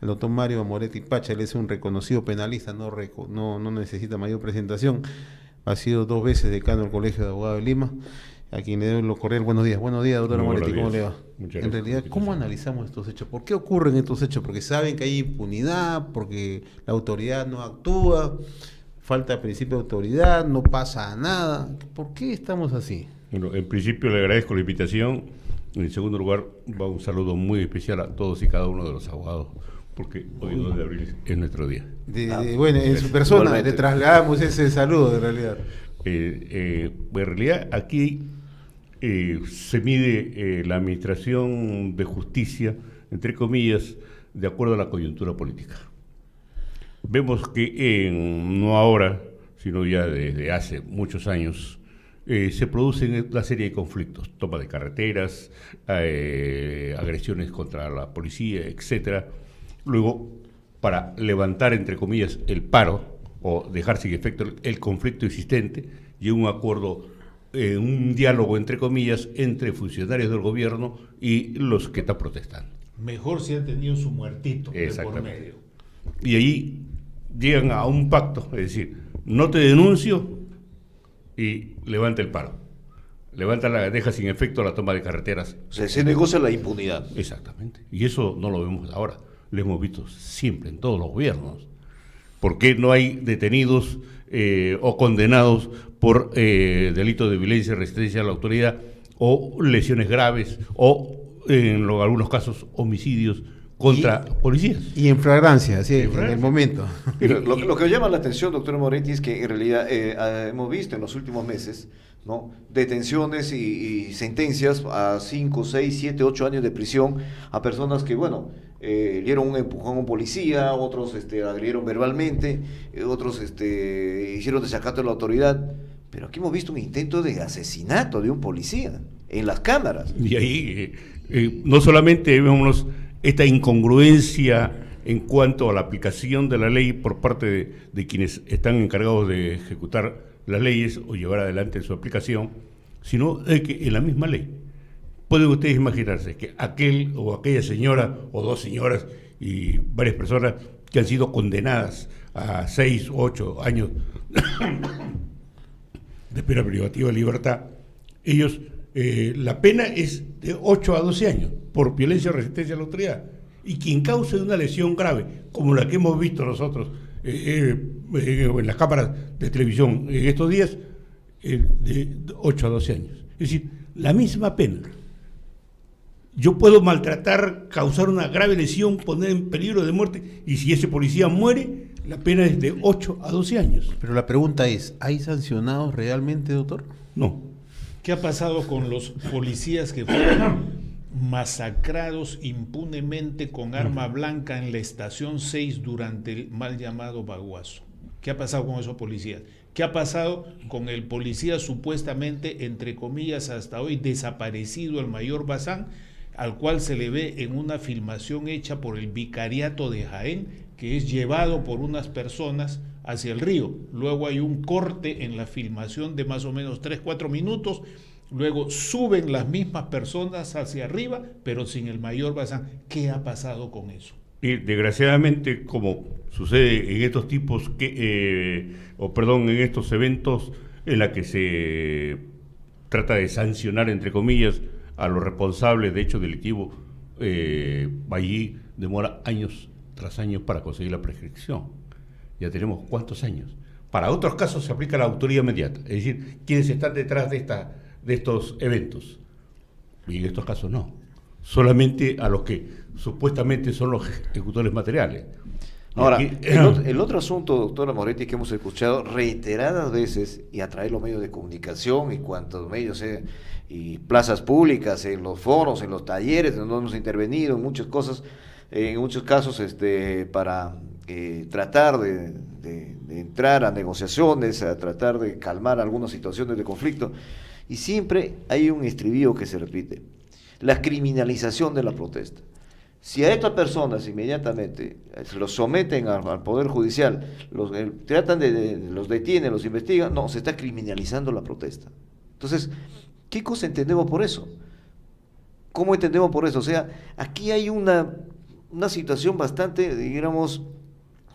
el doctor Mario Moretti Pacha. Él es un reconocido penalista, no necesita mayor presentación. Ha sido 2 veces decano del Colegio de Abogados de Lima, a quien le doy lo cordial buenos días. Buenos días, doctor Moretti, ¿cómo le va? En realidad, ¿cómo analizamos estos hechos? ¿Por qué ocurren estos hechos? Porque saben que hay impunidad, porque la autoridad no actúa, falta principio de autoridad, no pasa nada. ¿Por qué estamos así? Bueno, en principio le agradezco la invitación. En segundo lugar, va un saludo muy especial a todos y cada uno de los abogados, porque hoy 2 de abril es nuestro día. Bueno, en su persona le trasladamos ese saludo, en realidad. En realidad, aquí se mide la administración de justicia, entre comillas, de acuerdo a la coyuntura política. Vemos que no ahora, sino ya desde hace muchos años, se producen una serie de conflictos, toma de carreteras, agresiones contra la policía, etcétera. Luego, para levantar, entre comillas, el paro o dejar sin efecto el conflicto existente, llega un acuerdo, un diálogo, entre comillas, entre funcionarios del gobierno y los que están protestando. Mejor si han tenido su muertito de por medio. Y ahí llegan a un pacto, es decir, no te denuncio y levanta el paro. Deja sin efecto la toma de carreteras. O sea, se negocia la impunidad. Exactamente. Y eso no lo vemos ahora. Lo hemos visto siempre en todos los gobiernos. ¿Por qué no hay detenidos o condenados por delitos de violencia y resistencia a la autoridad o lesiones graves o, en algunos casos, homicidios contra policías? Y en flagrancia, sí, en el momento. Mira, lo que llama la atención, doctor Moretti, es que en realidad hemos visto en los últimos meses, ¿no?, detenciones y sentencias a 5, 6, 7, 8 años de prisión a personas que, bueno, dieron un empujón a un policía, otros agredieron verbalmente, otros hicieron desacato a la autoridad. Pero aquí hemos visto un intento de asesinato de un policía en las cámaras. Y ahí no solamente vemos esta incongruencia en cuanto a la aplicación de la ley por parte de quienes están encargados de ejecutar las leyes o llevar adelante su aplicación, sino que en la misma ley pueden ustedes imaginarse que aquel o aquella señora o 2 señoras y varias personas que han sido condenadas a 6 o 8 años de pena privativa de libertad, ellos la pena es de 8 a 12 años por violencia o resistencia a la autoridad, y quien cause una lesión grave como la que hemos visto nosotros en las cámaras de televisión en estos días, de 8 a 12 años. Es decir, la misma pena. Yo puedo maltratar, causar una grave lesión, poner en peligro de muerte, y si ese policía muere, la pena es de 8 a 12 años. Pero la pregunta es, ¿hay sancionados realmente, doctor? No. ¿Qué ha pasado con los policías que fueron masacrados impunemente con arma blanca en la estación 6 durante el mal llamado Baguazo? ¿Qué ha pasado con esos policías? ¿Qué ha pasado con el policía supuestamente, entre comillas, hasta hoy desaparecido, el mayor Bazán, al cual se le ve en una filmación hecha por el Vicariato de Jaén, que es llevado por unas personas hacia el río? Luego hay un corte en la filmación de más o menos 3-4 minutos, luego suben las mismas personas hacia arriba, pero sin el mayor Bazán. ¿Qué ha pasado con eso? Y desgraciadamente, como sucede en estos tipos en estos eventos en la que se trata de sancionar, entre comillas, a los responsables de hechos delictivos, allí demora años tras años para conseguir la prescripción. Ya tenemos ¿cuántos años? Para otros casos se aplica la autoría inmediata, es decir, quienes están detrás de estos eventos. Y en estos casos no, solamente a los que supuestamente son los ejecutores materiales. Ahora, el otro asunto, doctora Moretti, que hemos escuchado reiteradas veces y a través de los medios de comunicación y cuantos medios y plazas públicas, en los foros, en los talleres donde hemos intervenido en muchas cosas, en muchos casos para tratar de entrar a negociaciones, a tratar de calmar algunas situaciones de conflicto, y siempre hay un estribillo que se repite: la criminalización de la protesta. Si a estas personas inmediatamente se los someten al Poder Judicial, los detienen, los investigan, no, se está criminalizando la protesta. Entonces, ¿qué cosa entendemos por eso? ¿Cómo entendemos por eso? O sea, aquí hay una una situación bastante, digamos,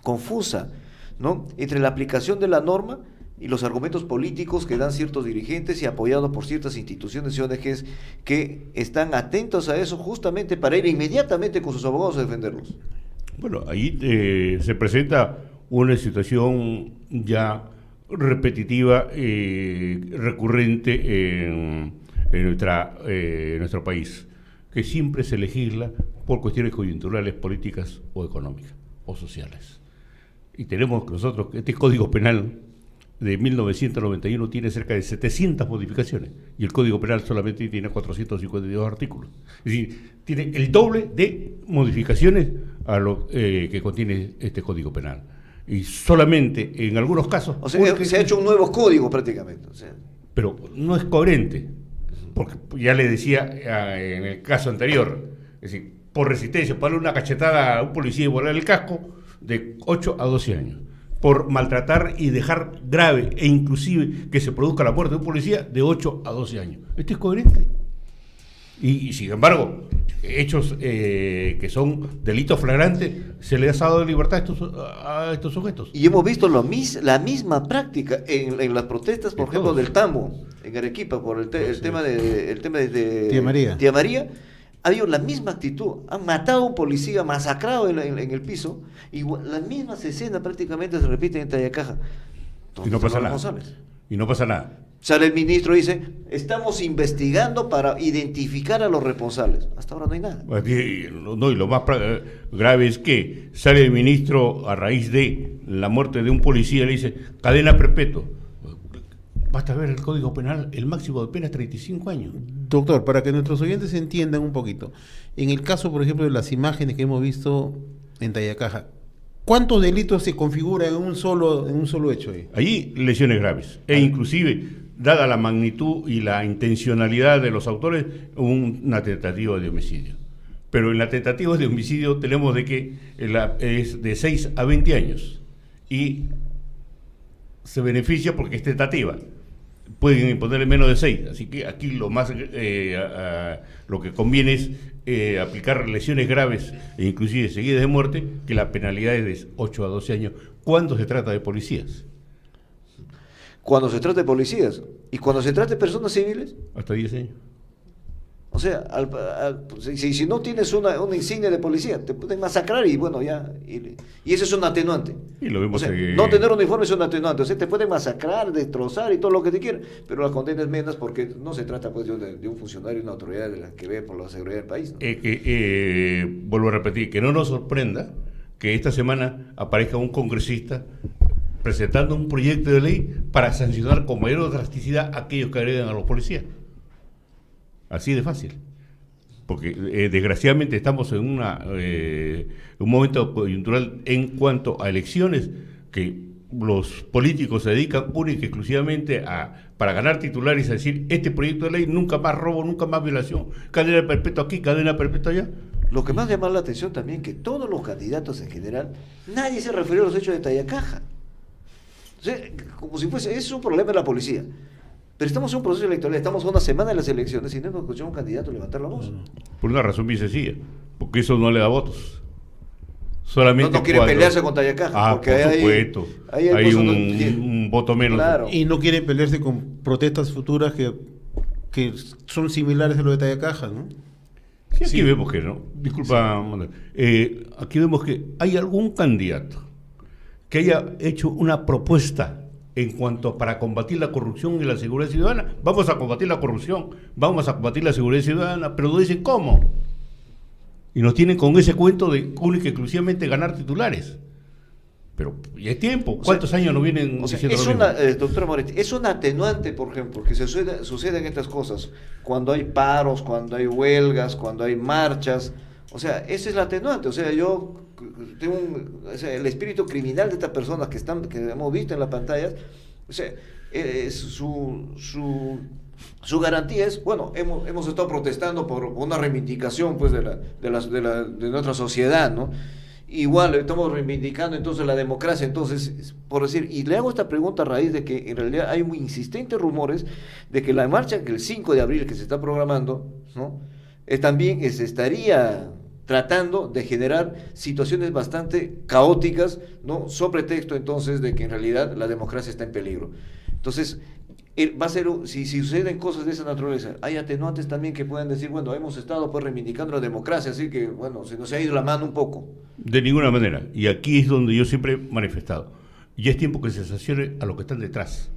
confusa, ¿no? Entre la aplicación de la norma y los argumentos políticos que dan ciertos dirigentes y apoyados por ciertas instituciones y ONGs que están atentos a eso justamente para ir inmediatamente con sus abogados a defenderlos. Bueno, ahí se presenta una situación ya repetitiva, recurrente en nuestro país, que siempre se legisla por cuestiones coyunturales, políticas o económicas o sociales. Y tenemos nosotros este Código Penal de 1991 tiene cerca de 700 modificaciones y el Código Penal solamente tiene 452 artículos. Es decir, tiene el doble de modificaciones a lo que contiene este Código Penal. Y solamente en algunos casos... O sea, se ha hecho un nuevo código prácticamente. O sea. Pero no es coherente, porque ya le decía en el caso anterior, es decir, por resistencia, ponerle una cachetada a un policía y volarle el casco, de 8 a 12 años. Por maltratar y dejar grave e inclusive que se produzca la muerte de un policía, de 8 a 12 años. ¿Esto es coherente? Y sin embargo, hechos que son delitos flagrantes, se les ha dado libertad a estos sujetos. Y hemos visto la misma práctica en las protestas, por ejemplo, del Tambo, en Arequipa, por el tema de Tía María. Ha habido la misma actitud, han matado a un policía, masacrado en el piso, y las mismas escenas prácticamente se repiten en Tayacaja. Y no pasa nada. Y no pasa nada. Sale el ministro y dice, estamos investigando para identificar a los responsables. Hasta ahora no hay nada. No, y lo más grave es que sale el ministro a raíz de la muerte de un policía y le dice, cadena perpetua. Basta ver el Código Penal, el máximo de pena es 35 años. Doctor, para que nuestros oyentes entiendan un poquito, en el caso, por ejemplo, de las imágenes que hemos visto en Tayacaja, ¿cuántos delitos se configuran en un solo hecho ahí? Allí lesiones graves, e inclusive, dada la magnitud y la intencionalidad de los autores, una tentativa de homicidio. Pero en la tentativa de homicidio tenemos de que es de 6 a 20 años, y se beneficia porque es tentativa. Pueden imponerle menos de 6, así que aquí lo que conviene es aplicar lesiones graves e inclusive seguidas de muerte, que la penalidad es de 8 a 12 años cuando se trata de policías. Cuando se trata de policías y cuando se trata de personas civiles, hasta 10 años. O sea, si no tienes una insignia de policía, te pueden masacrar y bueno, ya. Y eso es un atenuante. Y lo vemos no tener uniforme es un atenuante. O sea, te pueden masacrar, destrozar y todo lo que te quieran, pero la condena es menos porque no se trata pues de un funcionario, una autoridad de la que ve por la seguridad del país, ¿no? Vuelvo a repetir, que no nos sorprenda que esta semana aparezca un congresista presentando un proyecto de ley para sancionar con mayor drasticidad a aquellos que agreden a los policías. Así de fácil, porque desgraciadamente estamos en un momento coyuntural en cuanto a elecciones que los políticos se dedican única y exclusivamente para ganar titulares, a decir, este proyecto de ley, nunca más robo, nunca más violación, cadena perpetua aquí, cadena perpetua allá. Lo que más llama la atención también que todos los candidatos en general, nadie se refirió a los hechos de Tayacaja. O sea, como si fuese, es un problema de la policía. Pero estamos en un proceso electoral, estamos a una semana de las elecciones y no hemos escuchado a un candidato levantar la voz. Por una razón bien sencilla, porque eso no le da votos. Solamente no quiere pelearse con Tayacaja. Porque por supuesto, hay un voto menos. Claro. Y no quieren pelearse con protestas futuras que son similares a lo de Tayacaja, ¿no? Sí, aquí vemos que no. Disculpa, aquí vemos que hay algún candidato que haya hecho una propuesta en cuanto para combatir la corrupción y la seguridad ciudadana. Vamos a combatir la corrupción, vamos a combatir la seguridad ciudadana, pero no dicen cómo. Y nos tienen con ese cuento de única y exclusivamente ganar titulares. Pero ya es tiempo. ¿Cuántos años no vienen diciendo lo mismo? Doctora Moretti, es un atenuante, por ejemplo, que suceden estas cosas. Cuando hay paros, cuando hay huelgas, cuando hay marchas. O sea, ese es el atenuante. O sea, yo tengo el espíritu criminal de estas personas que hemos visto en las pantallas. O sea, su garantía es, bueno, hemos estado protestando por una reivindicación pues de nuestra sociedad, ¿no? Igual estamos reivindicando entonces la democracia, entonces, por decir, y le hago esta pregunta a raíz de que en realidad hay muy insistentes rumores de que la marcha que el 5 de abril que se está programando, ¿no? También se estaría tratando de generar situaciones bastante caóticas, ¿no? Sobre pretexto entonces de que en realidad la democracia está en peligro. Entonces, va a ser, si suceden cosas de esa naturaleza, hay atenuantes también que puedan decir, bueno, hemos estado pues reivindicando la democracia, así que, bueno, se nos ha ido la mano un poco. De ninguna manera, y aquí es donde yo siempre he manifestado, ya es tiempo que se sancione a los que están detrás,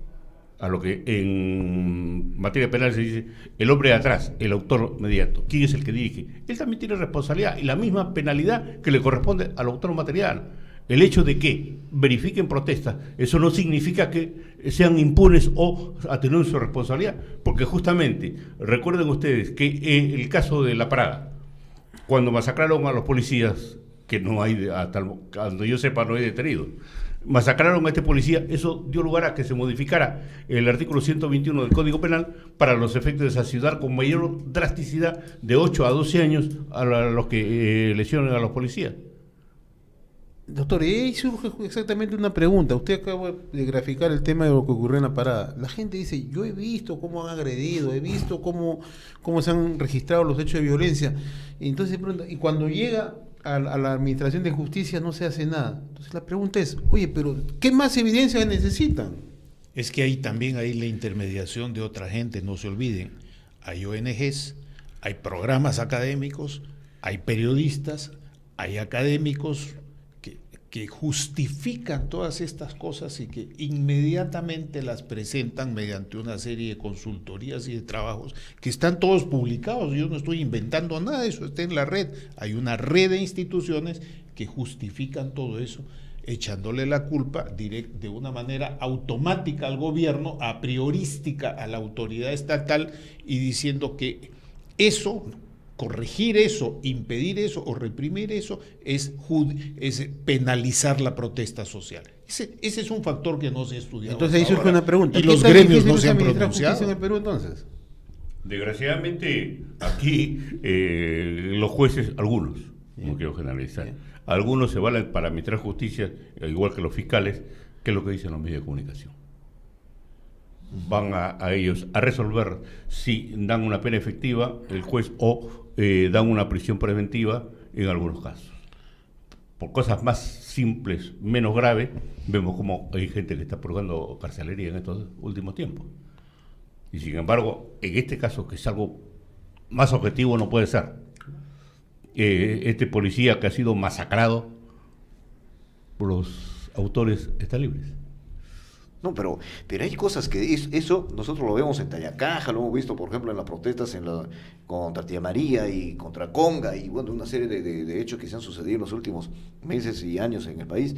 a lo que en materia penal se dice el hombre de atrás, el autor mediato. ¿Quién es el que dirige? Él también tiene responsabilidad y la misma penalidad que le corresponde al autor material. El hecho de que verifiquen protestas, eso no significa que sean impunes o atenúen su responsabilidad, porque justamente, recuerden ustedes que el caso de La Parada, cuando masacraron a los policías, que no hay, hasta cuando yo sepa, no hay detenidos, masacraron a este policía, eso dio lugar a que se modificara el artículo 121 del Código Penal para los efectos de sancionar con mayor drasticidad de 8 a 12 años a los que lesionen a los policías. Doctor, y ahí surge exactamente una pregunta. Usted acaba de graficar el tema de lo que ocurrió en La Parada. La gente dice, yo he visto cómo han agredido, he visto cómo se han registrado los hechos de violencia. Y entonces se pregunta, y cuando llega a la Administración de Justicia no se hace nada. Entonces la pregunta es, oye, pero ¿qué más evidencia necesitan? Es que ahí también hay la intermediación de otra gente, no se olviden. Hay ONGs, hay programas académicos, hay periodistas, hay académicos que justifican todas estas cosas y que inmediatamente las presentan mediante una serie de consultorías y de trabajos que están todos publicados. Yo no estoy inventando nada, eso está en la red. Hay una red de instituciones que justifican todo eso, echándole la culpa de una manera automática al gobierno, a priorística a la autoridad estatal, y diciendo que eso, corregir eso, impedir eso o reprimir eso es penalizar la protesta social. Ese es un factor que no se ha estudiado. Entonces ahí surge una pregunta. Y los gremios no se han pronunciado. En el Perú, entonces? Desgraciadamente, aquí los jueces, algunos, no quiero generalizar, algunos se valen para administrar justicia, igual que los fiscales, que es lo que dicen los medios de comunicación. Van a ellos a resolver si dan una pena efectiva el juez o dan una prisión preventiva en algunos casos. Por cosas más simples, menos graves, vemos como hay gente que está purgando carcelería en estos últimos tiempos. Y sin embargo, en este caso, que es algo más objetivo, no puede ser. Este policía que ha sido masacrado, los autores están libres. No, pero hay cosas que eso nosotros lo vemos en Tayacaja, lo hemos visto, por ejemplo, en las protestas contra Tía María y contra Conga, y bueno, una serie de hechos que se han sucedido en los últimos meses y años en el país.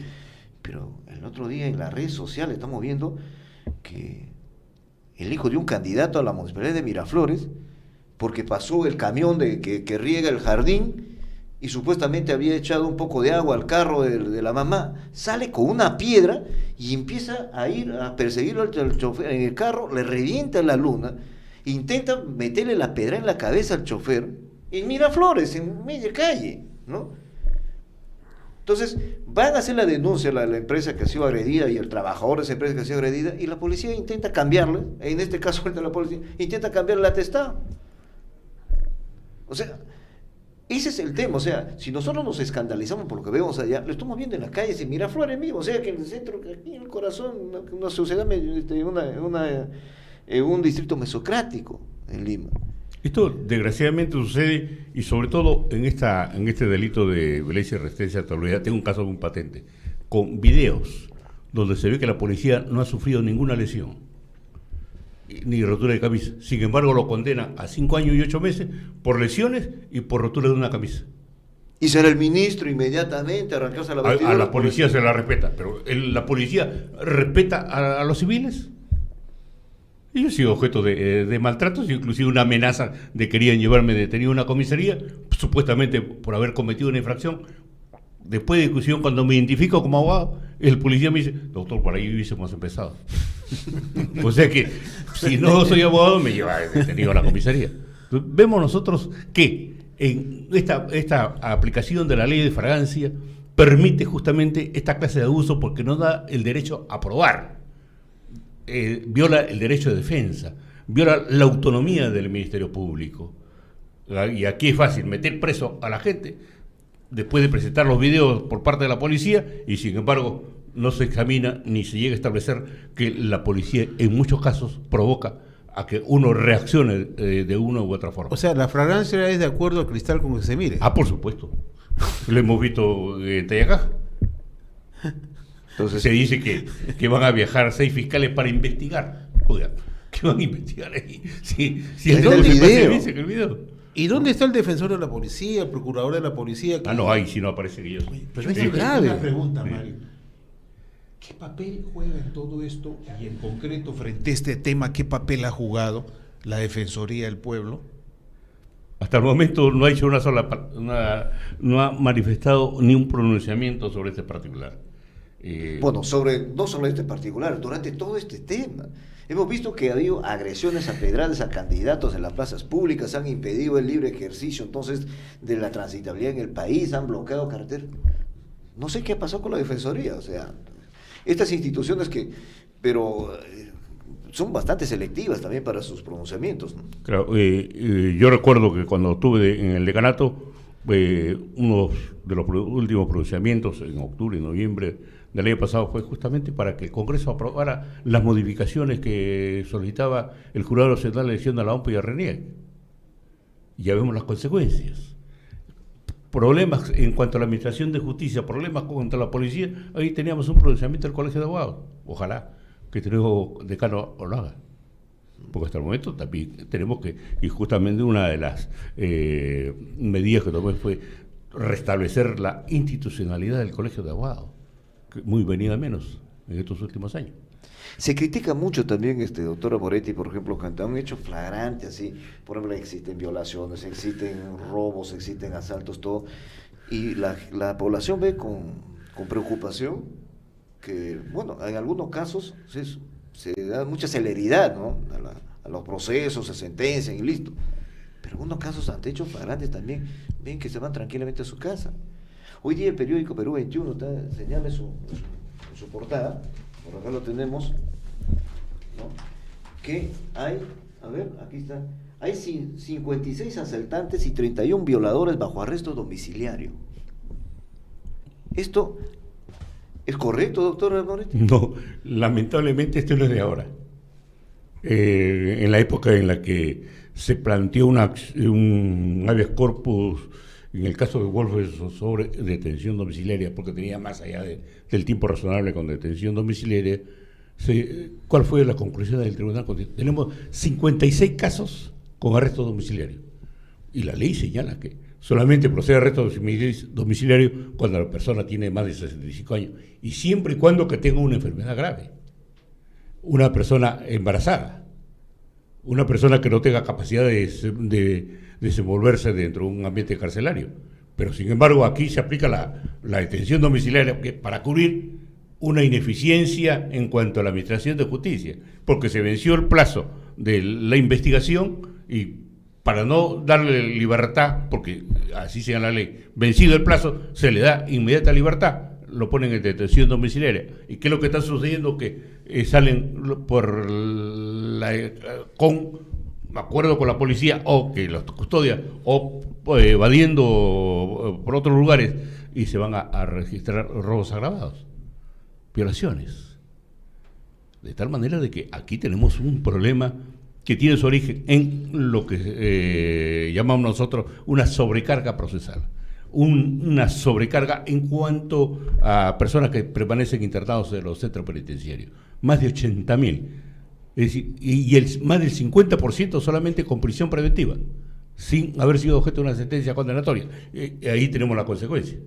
Pero el otro día en las redes sociales estamos viendo que el hijo de un candidato a la municipalidad de Miraflores, porque pasó el camión que riega el jardín, y supuestamente había echado un poco de agua al carro de la mamá, sale con una piedra y empieza a ir a perseguirlo al chofer en el carro, le revienta la luna, intenta meterle la piedra en la cabeza al chofer, en Miraflores, en media calle, ¿no? Entonces, van a hacer la denuncia a la empresa que ha sido agredida y el trabajador de esa empresa que ha sido agredida, y la policía intenta cambiarle, en este caso la policía intenta cambiarle el atestado. O sea, ese es el tema. O sea, si nosotros nos escandalizamos por lo que vemos allá, lo estamos viendo en las calles, en Miraflores mismo, o sea, que en el centro, aquí en el corazón, una sociedad, un distrito mesocrático en Lima. Esto desgraciadamente sucede, y sobre todo en este delito de violencia y resistencia a la autoridad. Tengo un caso muy patente, con videos donde se ve que la policía no ha sufrido ninguna lesión, ni rotura de camisa. Sin embargo, lo condena a 5 años y 8 meses por lesiones y por rotura de una camisa. Y será el ministro inmediatamente arrancarse la vestidura. A la policía se la respeta, pero la policía respeta a los civiles. Y yo he sido objeto de maltratos, inclusive una amenaza de querían llevarme detenido a una comisaría, supuestamente por haber cometido una infracción. Después de discusión, cuando me identifico como abogado, el policía me dice, doctor, por ahí hubiésemos empezado. O sea que, si no soy abogado, me lleva detenido a la comisaría. Entonces, vemos nosotros que en esta aplicación de la ley de fragancia permite justamente esta clase de abuso, porque no da el derecho a probar, viola el derecho de defensa, viola la autonomía del Ministerio Público. Y aquí es fácil meter preso a la gente, después de presentar los videos por parte de la policía, y sin embargo no se examina ni se llega a establecer que la policía en muchos casos provoca a que uno reaccione de una u otra forma. O sea, la fragancia es de acuerdo al cristal con que se mire. Por supuesto. Lo hemos visto en Tayacá. Entonces se dice que van a viajar 6 fiscales para investigar. Oiga, ¿qué van a investigar ahí? Si el video. ¿Y dónde está el defensor de la policía, el procurador de la policía? No hay, si no aparecen ellos. Pero es grave. Una pregunta, Mario. ¿Qué papel juega en todo esto y en concreto frente a este tema, qué papel ha jugado la Defensoría del Pueblo? Hasta el momento no ha hecho no ha manifestado ni un pronunciamiento sobre este particular. Bueno, no sobre este particular, durante todo este tema. Hemos visto que ha habido agresiones a pedradas a candidatos en las plazas públicas, han impedido el libre ejercicio entonces de la transitabilidad en el país, han bloqueado carreteras. No sé qué ha pasado con la Defensoría, o sea, estas instituciones pero son bastante selectivas también para sus pronunciamientos, ¿no? Claro, yo recuerdo que cuando estuve en el decanato, uno de los últimos pronunciamientos en octubre y noviembre del año pasado fue justamente para que el Congreso aprobara las modificaciones que solicitaba el Jurado Nacional de Elección de la OMPE y a RENIEC. Ya vemos las consecuencias. Problemas en cuanto a la administración de justicia, problemas contra la policía, ahí teníamos un pronunciamiento del Colegio de Abogados. Ojalá que el decano lo haga. Porque hasta el momento también tenemos que, y justamente una de las medidas que tomé fue restablecer la institucionalidad del Colegio de Abogados, que muy venida menos en estos últimos años. Se critica mucho también, doctora Moretti, por ejemplo, cuando un hecho flagrante así, por ejemplo, existen violaciones, existen robos, existen asaltos, todo, y la población ve con preocupación que, bueno, en algunos casos se da mucha celeridad, ¿no?, a los procesos, se sentencian y listo. Pero en algunos casos, ante hechos flagrantes también, ven que se van tranquilamente a su casa. Hoy día el periódico Perú 21 señala su portada, por acá lo tenemos, ¿no?, que hay, a ver, aquí está, hay 56 asaltantes y 31 violadores bajo arresto domiciliario. ¿Esto es correcto, doctor Moretti? No, lamentablemente esto no es de ahora. En la época en la que se planteó un habeas corpus en el caso de Wolf sobre detención domiciliaria, porque tenía más allá del tiempo razonable con detención domiciliaria, ¿cuál fue la conclusión del Tribunal Constitucional? Tenemos 56 casos con arresto domiciliario. Y la ley señala que solamente procede a arresto domiciliario cuando la persona tiene más de 65 años, y siempre y cuando que tenga una enfermedad grave, una persona embarazada, una persona que no tenga capacidad de desenvolverse dentro de un ambiente carcelario. Pero sin embargo aquí se aplica la detención domiciliaria para cubrir una ineficiencia en cuanto a la administración de justicia, porque se venció el plazo de la investigación y para no darle libertad, porque así señala la ley, vencido el plazo, se le da inmediata libertad, lo ponen en detención domiciliaria. ¿Y qué es lo que está sucediendo? Que salen con acuerdo con la policía, o que los custodia, o evadiendo por otros lugares, y se van a registrar robos agravados, violaciones. De tal manera de que aquí tenemos un problema que tiene su origen en lo que llamamos nosotros una sobrecarga procesal, una sobrecarga en cuanto a personas que permanecen internados en los centros penitenciarios, más de 80.000, es decir, y más del 50% solamente con prisión preventiva, sin haber sido objeto de una sentencia condenatoria. Ahí tenemos la consecuencia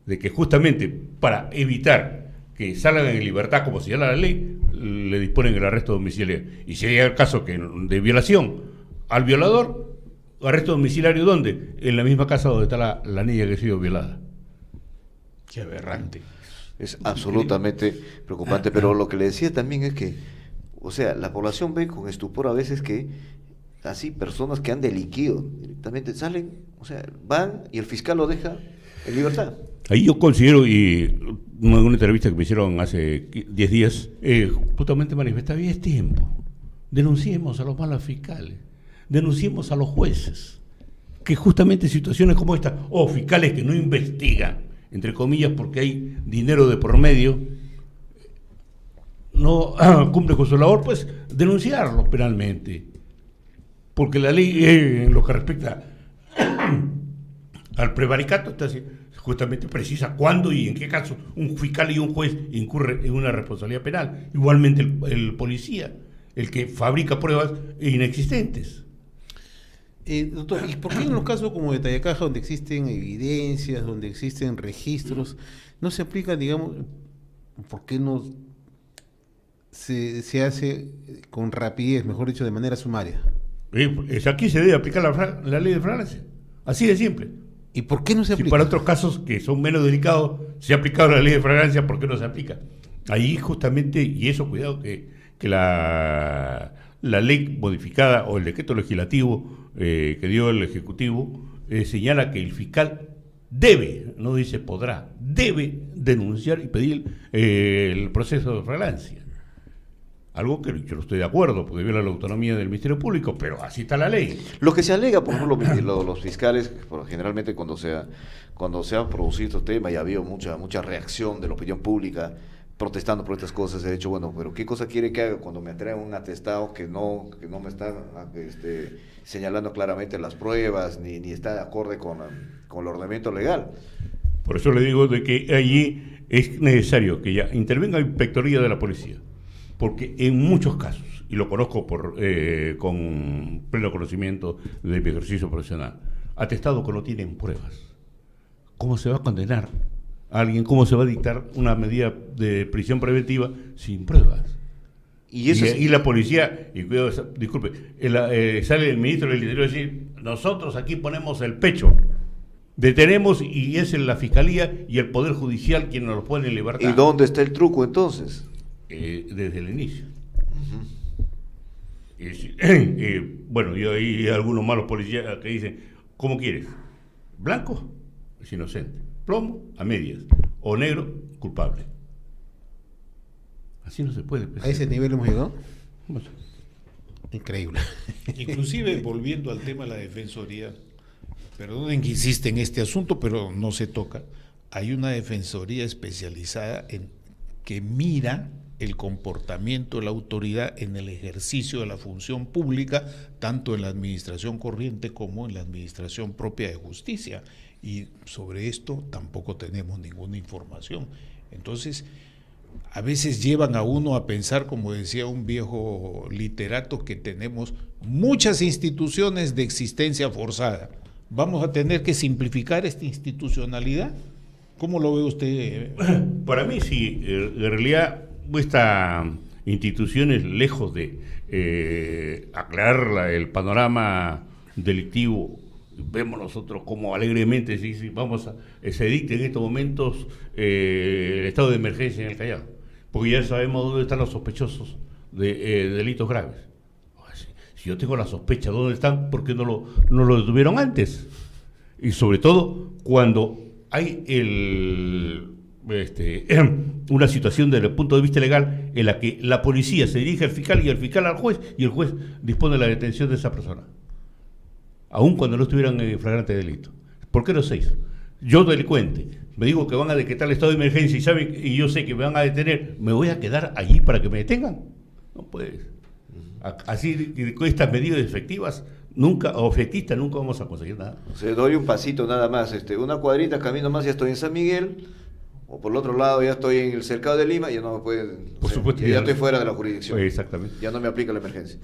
de que justamente para evitar que salgan en libertad, como señala la ley, le disponen el arresto domiciliario. Y si hay el caso de violación al violador, arresto domiciliario, ¿dónde? En la misma casa donde está la niña que ha sido violada. Qué aberrante. Es absolutamente preocupante, pero lo que le decía también es que, o sea, la población ve con estupor a veces que así personas que han delinquido directamente salen, o sea, van y el fiscal lo deja en libertad. Ahí yo considero, y en una entrevista que me hicieron hace 10 días, justamente manifestaba, y es tiempo, denunciemos a los malos fiscales, denunciemos a los jueces, que justamente situaciones como esta, o fiscales que no investigan, entre comillas, porque hay dinero de por medio, no cumple con su labor, pues denunciarlos penalmente. Porque la ley, en lo que respecta al prevaricato, está justamente precisa cuándo y en qué caso un fiscal y un juez incurre en una responsabilidad penal. Igualmente el policía, el que fabrica pruebas inexistentes. Doctor, ¿y por qué en los casos como de Tallacaja, donde existen evidencias, donde existen registros, no se aplica, digamos, por qué no se hace con rapidez, mejor dicho, de manera sumaria? Aquí se debe aplicar la ley de flagrancia, así de simple. ¿Y por qué no se aplica? Si para otros casos que son menos delicados se ha aplicado la ley de flagrancia, ¿por qué no se aplica? Ahí justamente, y eso cuidado, que la ley modificada o el decreto legislativo que dio el Ejecutivo señala que el fiscal debe, no dice podrá, debe denunciar y pedir el proceso de flagrancia. Algo que yo no estoy de acuerdo, porque viola la autonomía del Ministerio Público, pero así está la ley. Lo que se alega, por ejemplo, los fiscales, generalmente cuando se han producido estos temas y ha habido mucha reacción de la opinión pública protestando por estas cosas, he dicho, bueno, pero ¿qué cosa quiere que haga cuando me traen un atestado que no me está señalando claramente las pruebas, ni está de acorde con el ordenamiento legal? Por eso le digo de que allí es necesario que ya intervenga la inspectoría de la policía. Porque en muchos casos, y lo conozco con pleno conocimiento de mi ejercicio profesional, atestado que no tienen pruebas. ¿Cómo se va a condenar a alguien? ¿Cómo se va a dictar una medida de prisión preventiva sin pruebas? Y la policía, y cuidado, disculpe, sale el ministro del Interior a decir, nosotros aquí ponemos el pecho, detenemos y es la Fiscalía y el Poder Judicial quien nos lo pone en libertad. ¿Y dónde está el truco entonces? Desde el inicio. Bueno, y hay algunos malos policías que dicen, ¿cómo quieres? Blanco es inocente, plomo a medias, o negro culpable. Así no se puede. ¿A ese nivel hemos llegado? Bueno. Increíble. Inclusive, volviendo al tema de la Defensoría, perdonen que insiste en este asunto, pero no se toca. Hay una Defensoría especializada que mira el comportamiento de la autoridad en el ejercicio de la función pública, tanto en la administración corriente como en la administración propia de justicia. Y sobre esto tampoco tenemos ninguna información. Entonces, a veces llevan a uno a pensar, como decía un viejo literato, que tenemos muchas instituciones de existencia forzada. ¿Vamos a tener que simplificar esta institucionalidad? ¿Cómo lo ve usted? Para mí sí, en realidad estas instituciones, lejos de aclarar el panorama delictivo, vemos nosotros como alegremente se dicta en estos momentos el estado de emergencia en el Callao, porque ya sabemos dónde están los sospechosos de delitos graves. Si yo tengo la sospecha dónde están, ¿por qué no lo detuvieron antes? Y sobre todo cuando hay una situación desde el punto de vista legal en la que la policía se dirige al fiscal y el fiscal al juez y el juez dispone de la detención de esa persona, aun cuando no estuvieran en flagrante delito. ¿Por qué los 6? Yo, delincuente, me digo que van a decretar el estado de emergencia y yo sé que me van a detener, ¿me voy a quedar allí para que me detengan? No puedes. Así, con estas medidas efectivas, nunca vamos a conseguir nada. O sea, doy un pasito nada más, una cuadrita, camino más, ya estoy en San Miguel, o por el otro lado ya estoy en el cercado de Lima, ya no me pueden, por supuesto, ya estoy fuera de la jurisdicción. Exactamente. Ya no me aplica la emergencia.